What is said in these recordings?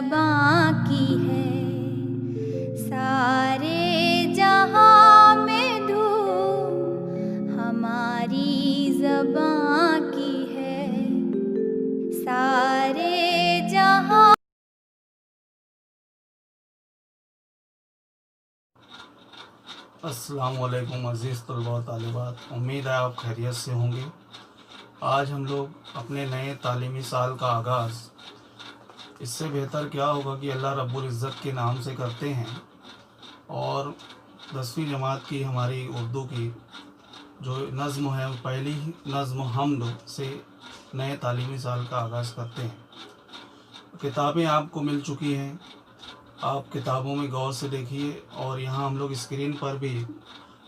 ज़बां की है, सारे जहां में धूम हमारी ज़बां की है, सारे जहां। अस्सलामु अलैकुम अज़ीज़ तलबा व तालिबात, उम्मीद है आप खैरियत से होंगे। आज हम लोग अपने नए तालीमी साल का आगाज़ इससे बेहतर क्या होगा कि अल्लाह रब्बुल इज़्ज़त के नाम से करते हैं और 10वीं जमात की हमारी उर्दू की जो नज़्म है पहली नज़्म हम्द से नए तालीमी साल का आगाज़ करते हैं। किताबें आपको मिल चुकी हैं, आप किताबों में गौर से देखिए और यहाँ हम लोग स्क्रीन पर भी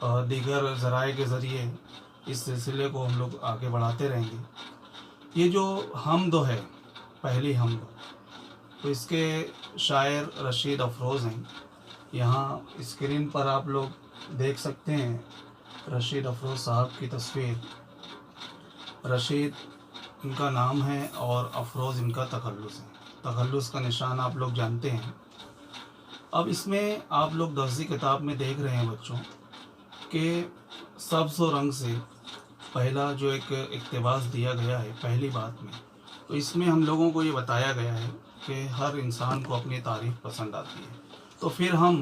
दीगर ज़राए के ज़रिए इस सिलसिले को हम लोग आगे बढ़ाते रहेंगे। ये जो हम्द है, पहली हम्द, तो इसके शायर रशीद अफरोज़ हैं। यहाँ स्क्रीन पर आप लोग देख सकते हैं रशीद अफरोज़ साहब की तस्वीर। रशीद इनका नाम है और अफरोज़ इनका तखल्लुस है। तखल्लुस का निशान आप लोग जानते हैं। अब इसमें आप लोग दर्सी किताब में देख रहे हैं बच्चों कि सब्ज़ रंग से पहला जो एक इक़्तिबास दिया गया है पहली बात में, तो इसमें हम लोगों को ये बताया गया है कि हर इंसान को अपनी तारीफ़ पसंद आती है। तो फिर हम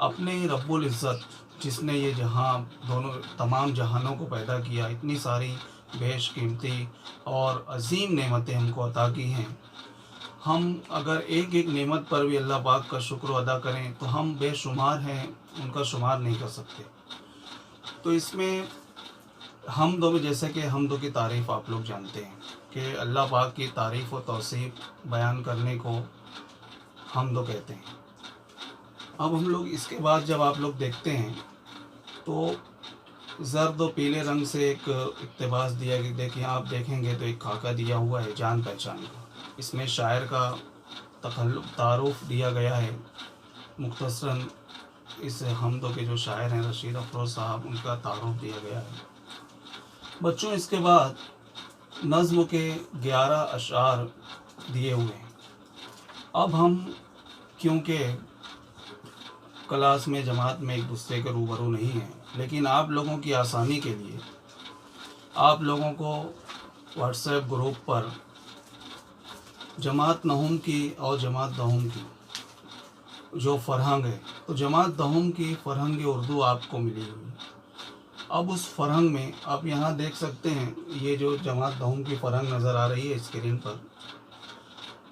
अपने रब्बुल इज़्ज़त जिसने ये जहां दोनों तमाम जहानों को पैदा किया, इतनी सारी बेशकीमती और अजीम नेमतें हमको अता की हैं, हम अगर एक एक नेमत पर भी अल्लाह पाक का शुक्र अदा करें तो हम बेशुमार हैं, उनका शुमार नहीं कर सकते। तो इसमें हम्दों में जैसे कि हम्दों की तारीफ़ आप लोग जानते हैं कि अल्लाह पाक की तारीफ़ और तौसीफ़ बयान करने को हम्दो कहते हैं। अब हम लोग इसके बाद जब आप लोग देखते हैं तो ज़र्द और पीले रंग से एक इक़्तिबास दिया गया। देखिए, आप देखेंगे तो एक खाका दिया हुआ है जान पहचान का। इसमें शायर का तारुफ दिया गया है मुख्तसरन। इस हम्दों के जो शायर हैं रशीद अफरोज़ साहब, उनका तारुफ दिया गया है बच्चों। इसके बाद नज़्म के 11 अशआर दिए हुए हैं। अब हम क्योंकि क्लास में जमात में एक दूसरे के रूबरू नहीं हैं, लेकिन आप लोगों की आसानी के लिए आप लोगों को व्हाट्सएप ग्रुप पर जमात नहुम की और जमात दहुम की जो फ़रहंग है, तो जमात दहुम की फ़रहंग उर्दू आपको मिली हुई। अब उस फ़रहंग में आप यहाँ देख सकते हैं, ये जो जमात दहुम की फ़रहंग नज़र आ रही है स्क्रीन पर,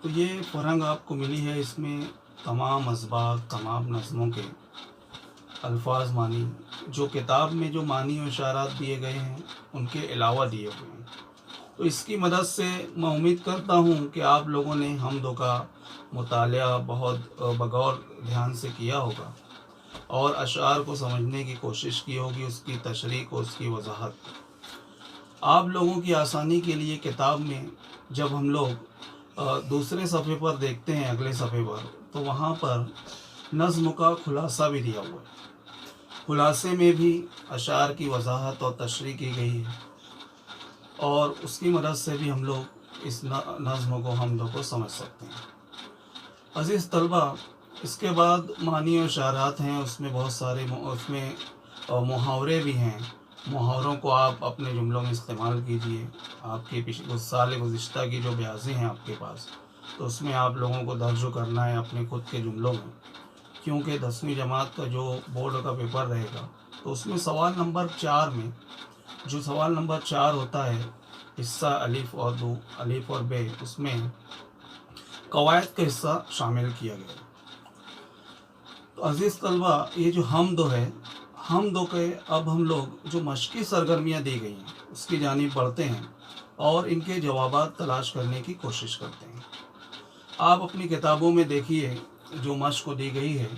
तो ये फ़रहंग आपको मिली है। इसमें तमाम असबाक, तमाम नज़्मों के अल्फाज मानी, जो किताब में जो मानी और इशारात दिए गए हैं उनके अलावा दिए हुए हैं। तो इसकी मदद से मैं उम्मीद करता हूँ कि आप लोगों ने हम्दों का मुतालिया बहुत बगौर ध्यान से किया होगा और अशआर को समझने की कोशिश की होगी, उसकी तशरीह को, उसकी वजाहत। आप लोगों की आसानी के लिए किताब में जब हम लोग दूसरे सफ़े पर देखते हैं, अगले सफ़े पर, तो वहाँ पर नज़्म का खुलासा भी दिया हुआ है। खुलासे में भी अशआर की वजाहत और तशरीह की गई है और उसकी मदद से भी हम लोग इस नज़्म को, हम्दों को समझ सकते हैं। अज़ीज़ तलबा, इसके बाद मानी और इशारात हैं, उसमें बहुत सारे उसमें मुहावरे भी हैं। मुहावरों को आप अपने जुमलों में इस्तेमाल कीजिए। आपके पिछले साल गुज़िश्ता की जो ब्याज़ें हैं आपके पास, तो उसमें आप लोगों को दर्ज करना है अपने खुद के जुमलों में, क्योंकि 10वीं जमात का जो बोर्ड का पेपर रहेगा तो उसमें सवाल नंबर 4 में जो सवाल नंबर 4 होता है, हिस्सा अलिफ और दो, अलिफ और बे, उसमें कवायद का हिस्सा शामिल किया गया। तो अज़ीज़ तलबा, ये जो हम्द है, हम्दों के अब हम लोग जो मशक़ी सरगर्मियाँ दी गई हैं उसकी जानिब बढ़ते हैं और इनके जवाबात तलाश करने की कोशिश करते हैं। आप अपनी किताबों में देखिए जो मशक़ दी गई है,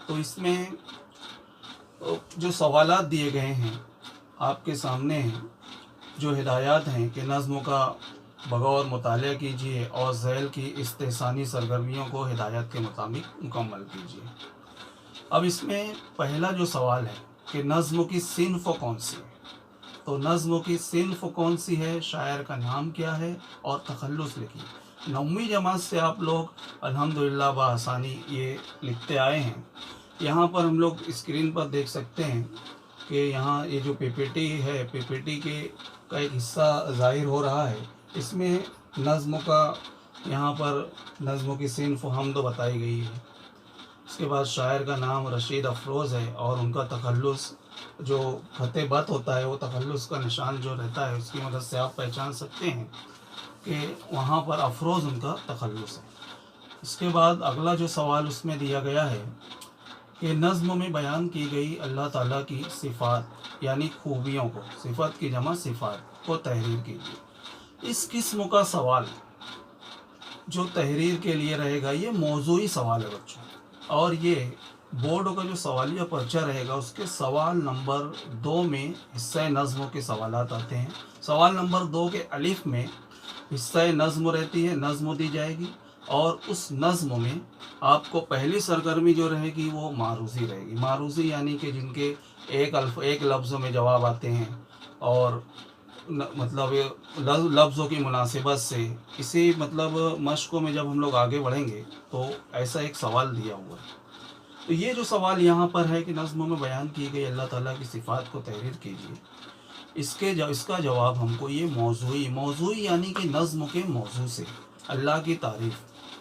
तो इसमें जो सवालात दिए गए हैं आपके सामने हैं, जो हिदायत हैं कि नज़्मों का बगौर मुतालिया कीजिए और ज़ैल की इस्तेहसानी सरगर्मियों को हिदायत के मुताबिक मुकम्मल कीजिए। अब इसमें पहला जो सवाल है कि नज़्म की सिन्फ़ कौन सी है, तो नज़्म की सिन्फ़ कौन सी है, शायर का नाम क्या है और तखल्लुस लिखिए। 9वीं जमात से आप लोग अल्हम्दुलिल्लाह बआसानी ये लिखते आए हैं। यहाँ पर हम लोग स्क्रीन पर देख सकते हैं कि यहाँ ये जो पीपीटी है, पीपीटी के का एक हिस्सा ज़ाहिर हो रहा है। इसमें नज़्म का, यहाँ पर नज़्मों की सिन्फ़ हमद बताई गई है। इसके बाद शायर का नाम रशीद अफरोज़ है और उनका तखल्लुस जो ख़त बत होता है, वो तखल्लुस का निशान जो रहता है उसकी मदद से आप पहचान सकते हैं कि वहाँ पर अफरोज़ उनका तखल्लुस है। इसके बाद अगला जो सवाल उसमें दिया गया है कि नज़्म में बयान की गई अल्लाह ताला की सिफ़ात यानी खूबियों को, सिफ़त की जमा सिफ़ात को तहरीर कीजिए। इस किस्म का सवाल जो तहरीर के लिए रहेगा ये मौज़ूई सवाल है बच्चों, और ये बोर्ड का जो सवालिया पर्चा रहेगा उसके सवाल नंबर 2 में हिस्सा नज़्म के सवालात आते हैं। सवाल नंबर 2 के अलिफ में हिस्सा नज़्म रहती है, नज़्म दी जाएगी और उस नज़्म में आपको पहली सरगर्मी जो रहेगी वो मारूज़ी रहेगी। मारूज़ी यानी कि जिनके एक लफ्ज़ में जवाब आते हैं और मतलब लफ्ज़ों की मुनासिबत से इसी मतलब मशक़ों में जब हम लोग आगे बढ़ेंगे तो ऐसा एक सवाल दिया हुआ है। तो ये जो सवाल यहाँ पर है कि नज़्म में बयान की गई अल्लाह ताला की सिफ़ात को तहरीर कीजिए, इसका जवाब हमको ये मौज़ूई यानी कि नज़्म के मौजू से अल्लाह की तारीफ़,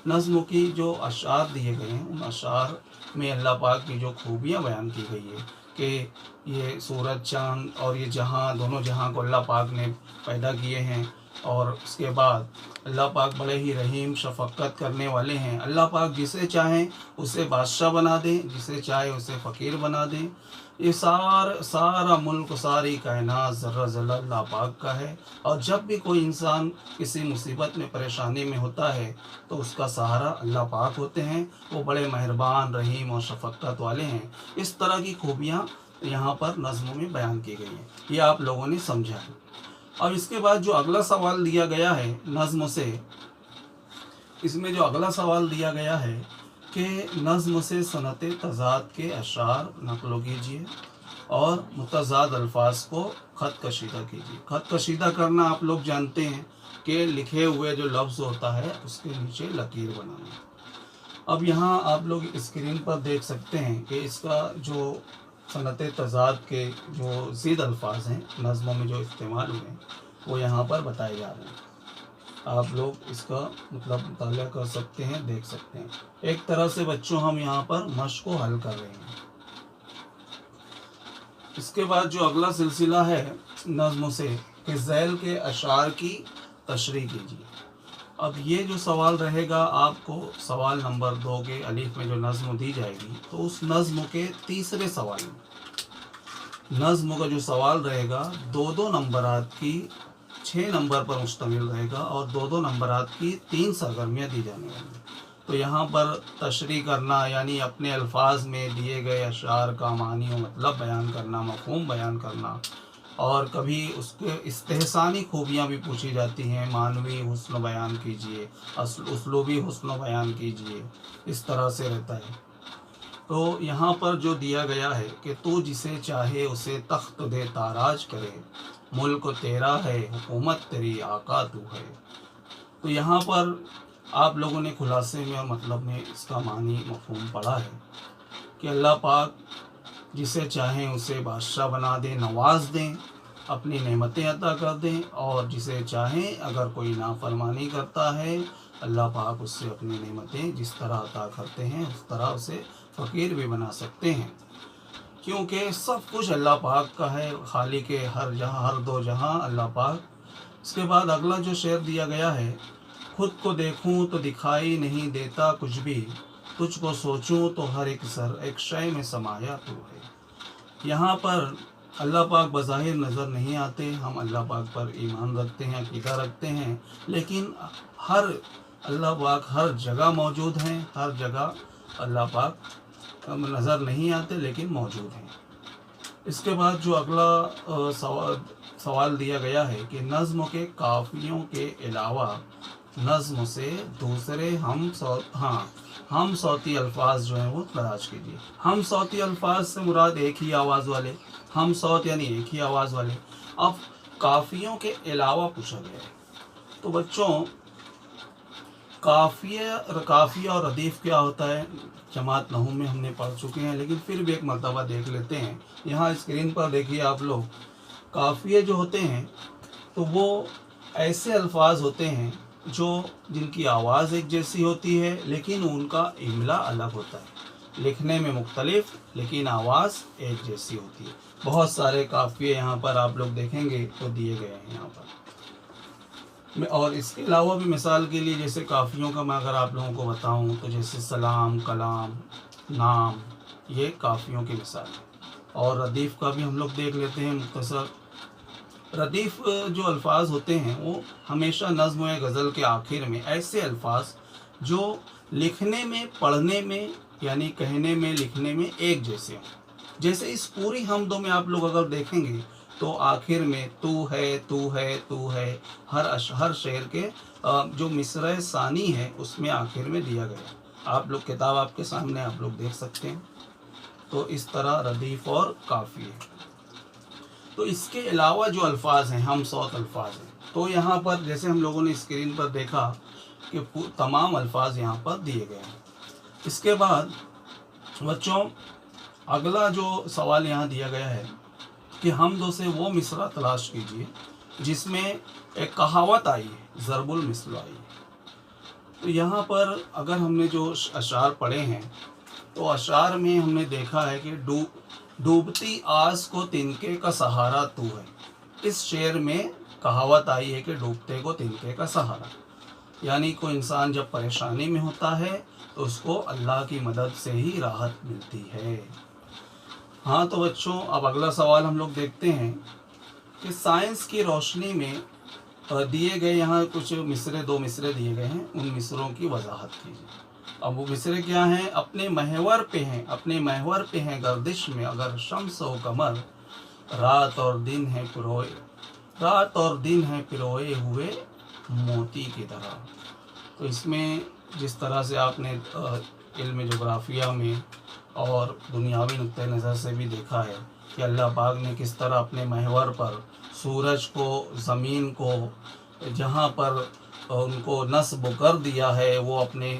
नज़्म की जो अशार दिए गए हैं उन अशार में अल्लाह पाक की जो खूबियाँ बयान की गई है कि ये सूरज चाँद और ये जहाँ, दोनों जहाँ को अल्लाह पाक ने पैदा किए हैं और उसके बाद अल्लाह पाक बड़े ही रहीम शफ़क़त करने वाले हैं। अल्लाह पाक जिसे चाहें उसे बादशाह बना दें, जिसे चाहे उसे फ़कीर बना दें। ये सारा मुल्क, सारी कायनात ज़र्रा ज़र्रा अल्लाह पाक का है और जब भी कोई इंसान किसी मुसीबत में, परेशानी में होता है तो उसका सहारा अल्लाह पाक होते हैं। वो बड़े मेहरबान, रहीम और शफ़क़त वाले हैं। इस तरह की खूबियाँ यहाँ पर नज़्म में बयान की गई हैं, ये आप लोगों ने समझा है। अब इसके बाद जो अगला सवाल दिया गया है नज़्म से, इसमें जो अगला सवाल दिया गया है कि नज़्म से सनत तज़ाद के अशार नक़ल कीजिए और मुतज़ाद अल्फाज को ख़त कशीदा कीजिए। ख़त कशीदा करना आप लोग जानते हैं कि लिखे हुए जो लफ्ज़ होता है उसके नीचे लकीर बनाना। अब यहाँ आप लोग स्क्रीन पर देख सकते हैं कि इसका जो सनत तज़ाद के जो ज़ीद अल्फाज हैं नज़्मों में जो इस्तेमाल हुए हैं वो यहाँ पर बताए जा रहे हैं। आप लोग इसका मतलब मुताला कर सकते हैं, देख सकते हैं। एक तरह से बच्चों हम यहाँ पर मश्क को हल कर रहे हैं। इसके बाद जो अगला सिलसिला है नज़्म से कि ज़ैल के अशार की तशरीह कीजिए। अब ये जो सवाल रहेगा आपको सवाल नंबर 2 के अलीफ में जो नज़्म दी जाएगी तो उस नज़्म के तीसरे सवाल में नज़्म का जो सवाल रहेगा 2-2 नंबरात की 6 नंबर पर मुश्तमिल रहेगा और 2-2 नंबरात की 3 सरगर्मियाँ दी जाने वाली। तो यहाँ पर तशरीह करना यानी अपने अल्फाज में दिए गए अशार का मानी और मतलब बयान करना, मफ़हूम बयान करना, और कभी उसके इस्तेहसानी खूबियाँ भी पूछी जाती हैं। मानवी हुस्न बयान कीजिए, उसलूबी हुस्न बयान कीजिए, इस तरह से रहता है। तो यहाँ पर जो दिया गया है कि तू जिसे चाहे उसे तख्त दे ताराज करे, मुल्क तेरा है हुकूमत तेरी आका तू है। तो यहाँ पर आप लोगों ने खुलासे में और मतलब में इसका मानी मफ़हूम पढ़ा है कि अल्लाह पाक जिसे चाहें उसे बादशाह बना दें, नवाज दें, अपनी नेमतें अता कर दें, और जिसे चाहें अगर कोई नाफरमानी करता है अल्लाह पाक उससे अपनी नेमतें जिस तरह अता करते हैं उस तरह उसे फ़कीर भी बना सकते हैं, क्योंकि सब कुछ अल्लाह पाक का है। खालिक हर जहाँ, हर दो जहाँ अल्लाह पाक। इसके बाद अगला जो शेर दिया गया है, खुद को देखूं तो दिखाई नहीं देता कुछ भी, तुझको सोचूं तो हर एक शय में समाया तू है। यहाँ पर अल्लाह पाक बज़ाहिर नज़र नहीं आते, हम अल्लाह पाक पर ईमान रखते हैं, अक़ीदा रखते हैं, लेकिन अल्लाह पाक हर जगह मौजूद हैं। हर जगह अल्लाह पाक नज़र नहीं आते लेकिन मौजूद हैं। इसके बाद जो अगला सवाल दिया गया है कि नज़्म के काफ़ियों के अलावा नज़्म से दूसरे हम सौती अल्फाज जो हैं वो तलाश कीजिए। हम सौती अल्फाज से मुराद एक ही आवाज़ वाले, हम सौत यानी एक ही आवाज़ वाले। अब काफ़ियों के अलावा पूछा गया है, तो बच्चों काफ़िया और रदीफ़ क्या होता है जमात नहू में हमने पढ़ चुके हैं, लेकिन फिर भी एक मरतबा देख लेते हैं। यहाँ स्क्रीन पर देखिए आप लोग, काफ़िए जो होते हैं तो वो ऐसे अल्फाज होते हैं जो जिनकी आवाज़ एक जैसी होती है लेकिन उनका इमला अलग होता है, लिखने में मुख्तलिफ लेकिन आवाज़ एक जैसी होती है। बहुत सारे काफ़िए यहाँ पर आप लोग देखेंगे तो दिए गए हैं यहाँ पर। और इसके अलावा भी मिसाल के लिए जैसे काफ़ियों का मैं अगर आप लोगों को बताऊं तो जैसे सलाम, कलाम, नाम, ये काफ़ियों की मिसाल है। और रदीफ़ का भी हम लोग देख लेते हैं मुख्तसर। रदीफ़ जो अल्फाज होते हैं वो हमेशा नज़्म या गज़ल के आखिर में ऐसे अल्फाज जो लिखने में, पढ़ने में, यानी कहने में, लिखने में एक जैसे हों। जैसे इस पूरी हमदों में आप लोग अगर देखेंगे तो आखिर में तू है, तू है, तू है, हर शेर के जो मिसरे सानी है उसमें आखिर में दिया गया। आप लोग किताब आपके सामने आप लोग देख सकते हैं। तो इस तरह रदीफ़ और काफ़ी है। तो इसके अलावा जो अल्फाज हैं, हम सौत अल्फाज हैं, तो यहाँ पर जैसे हम लोगों ने स्क्रीन पर देखा कि तमाम अल्फाज यहाँ पर दिए गए हैं। इसके बाद बच्चों अगला जो सवाल यहाँ दिया गया है कि हमदों से वो मिसरा तलाश कीजिए जिसमें एक कहावत आई है, ज़रबुल मिसल आई है। तो यहाँ पर अगर हमने जो अशार पढ़े हैं तो अशार में हमने देखा है कि डूबती आस को तिनके का सहारा तू है। इस शेर में कहावत आई है कि डूबते को तिनके का सहारा, यानी कोई इंसान जब परेशानी में होता है तो उसको अल्लाह की मदद से ही राहत मिलती है। हाँ तो बच्चों अब अगला सवाल हम लोग देखते हैं कि साइंस की रोशनी में दिए गए यहाँ कुछ मिसरे, 2 मिसरे दिए गए हैं, उन मिसरों की वजाहत कीजिए। अब वो मिसरे क्या हैं? अपने महवर पे हैं, अपने महवर पे हैं गर्दिश में अगर शम्स व कमर, रात और दिन है पिरोए हुए मोती की तरह। तो इसमें जिस तरह से आपने इल्म जोग्राफिया में और दुनियावी नुक्ते नज़र से भी देखा है कि अल्लाह पाक ने किस तरह अपने महवर पर सूरज को, ज़मीन को जहाँ पर उनको नस्ब कर दिया है, वो अपने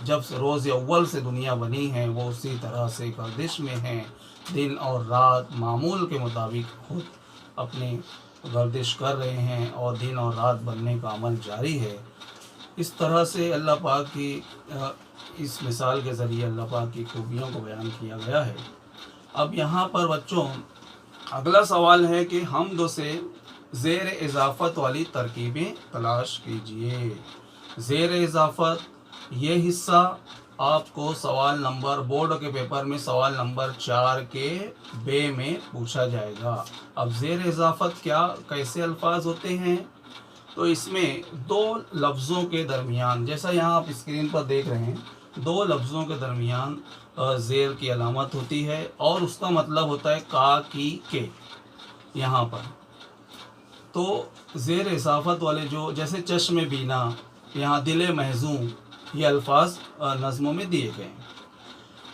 जब से रोज़ अव्वल से दुनिया बनी है वो उसी तरह से गर्दिश में हैं। दिन और रात मामूल के मुताबिक खुद अपने गर्दिश कर रहे हैं और दिन और रात बनने का अमल जारी है। इस तरह से अल्लाह पाक की इस मिसाल के ज़रिए अल्लाह पाक की खूबियों को बयान किया गया है। अब यहाँ पर बच्चों अगला सवाल है कि हमदों से ज़ेर इज़ाफ़त वाली तरकीबें तलाश कीजिए। ज़ेर इज़ाफ़त ये हिस्सा आपको सवाल नंबर बोर्ड के पेपर में सवाल नंबर 4 के बे में पूछा जाएगा। अब ज़ेर इज़ाफ़त क्या, कैसे अल्फाज होते हैं? तो इसमें 2 लफ्ज़ों के दरमियान, जैसा यहाँ आप स्क्रीन पर देख रहे हैं, 2 लफ्ज़ों के दरमियान ज़ेर की अलामत होती है और उसका मतलब होता है का, की, के। यहाँ पर तो ज़ेर इज़ाफ़त वाले जो जैसे चश्म बीना, यहाँ दिल महज़ूम, ये अल्फाज नज़्मों में दिए गए हैं।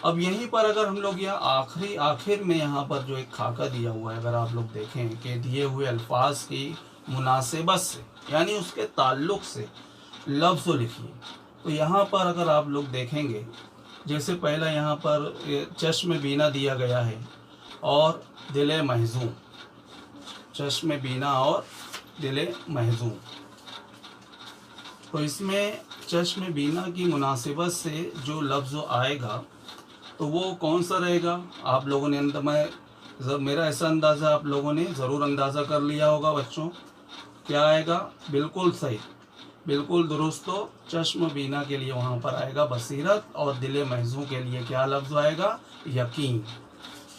अब यहीं पर अगर हम लोग यह आखिर में यहाँ पर जो एक खाका दिया हुआ है, अगर आप लोग देखें कि दिए हुए अल्फाज की मुनासिबत से, यानी उसके ताल्लुक़ से लफ्ज़ लिखिए। तो यहाँ पर अगर आप लोग देखेंगे, जैसे पहला यहाँ पर चश्म बीना दिया गया है और दिल महज़ूम, चश्म बीना और दिल महज़ूम। तो इसमें चश्म बीना की मुनासिबत से जो लफ्ज़ आएगा तो वो कौन सा रहेगा? आप लोगों ने मेरा ऐसा अंदाज़ा आप लोगों ने ज़रूर अंदाज़ा कर लिया होगा बच्चों। क्या आएगा? बिल्कुल सही, बिल्कुल दुरुस्त। तो चश्म बीना के लिए वहाँ पर आएगा बसीरत और दिल महज़ूम के लिए क्या लफ्ज़ आएगा? यकीन।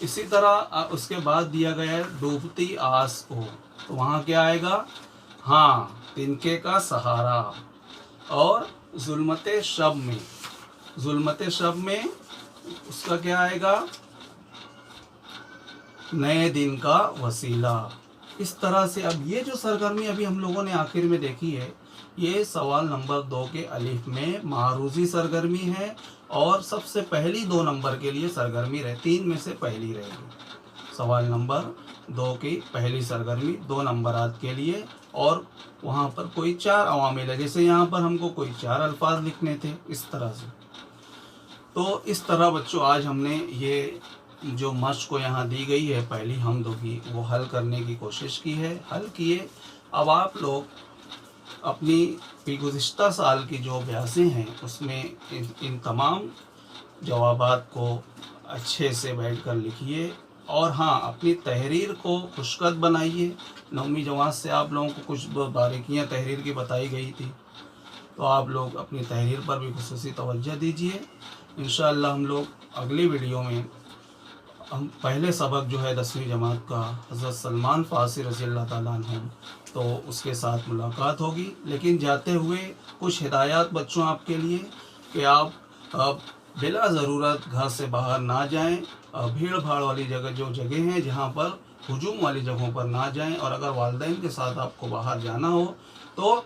इसी तरह उसके बाद दिया गया है डूबती आस को, तो वहाँ क्या आएगा? हाँ, तिनके का सहारा। और ज़ुल्मते शब में उसका क्या आएगा? नए दिन का वसीला। इस तरह से अब ये जो सरगर्मी अभी हम लोगों ने आखिर में देखी है, ये सवाल नंबर 2 के अलिफ में मारूज़ी सरगर्मी है और सबसे पहली 2 नंबर के लिए सरगर्मी 3 में से पहली रहेगी। सवाल नंबर 2 की पहली सरगर्मी 2 नंबरात के लिए اور وہاں پر کوئی 4 عوامل ہے، جیسے یہاں پر ہم کو کوئی 4 الفاظ لکھنے تھے اس طرح سے. تو اس طرح بچوں آج ہم نے یہ جو مشق کو یہاں دی گئی ہے پہلی حمدوں کی وہ حل کرنے کی کوشش کی ہے، حل کیے. اب آپ لوگ اپنی گزشتہ سال کی جو ابیاسیں ہیں اس میں ان تمام جوابات کو اچھے سے بیٹھ کر لکھیے، اور ہاں اپنی تحریر کو خوشخط بنائیے. 9ویں جماعت سے آپ لوگوں کو کچھ باریکیاں تحریر کی بتائی گئی تھی، تو آپ لوگ اپنی تحریر پر بھی خصوصی توجہ دیجیے. انشاءاللہ ہم لوگ اگلی ویڈیو میں ہم پہلے سبق جو ہے 10ویں جماعت کا حضرت سلمان فارسی رضی اللہ تعالیٰ عنہ، تو اس کے ساتھ ملاقات ہوگی. لیکن جاتے ہوئے کچھ ہدایات بچوں آپ کے لیے کہ آپ بلا ضرورت گھر سے باہر نہ جائیں، بھیڑ بھاڑ والی جو جگہ ہیں جہاں پر ہجوم والی جگہوں پر نہ جائیں، اور اگر والدین کے ساتھ آپ کو باہر جانا ہو تو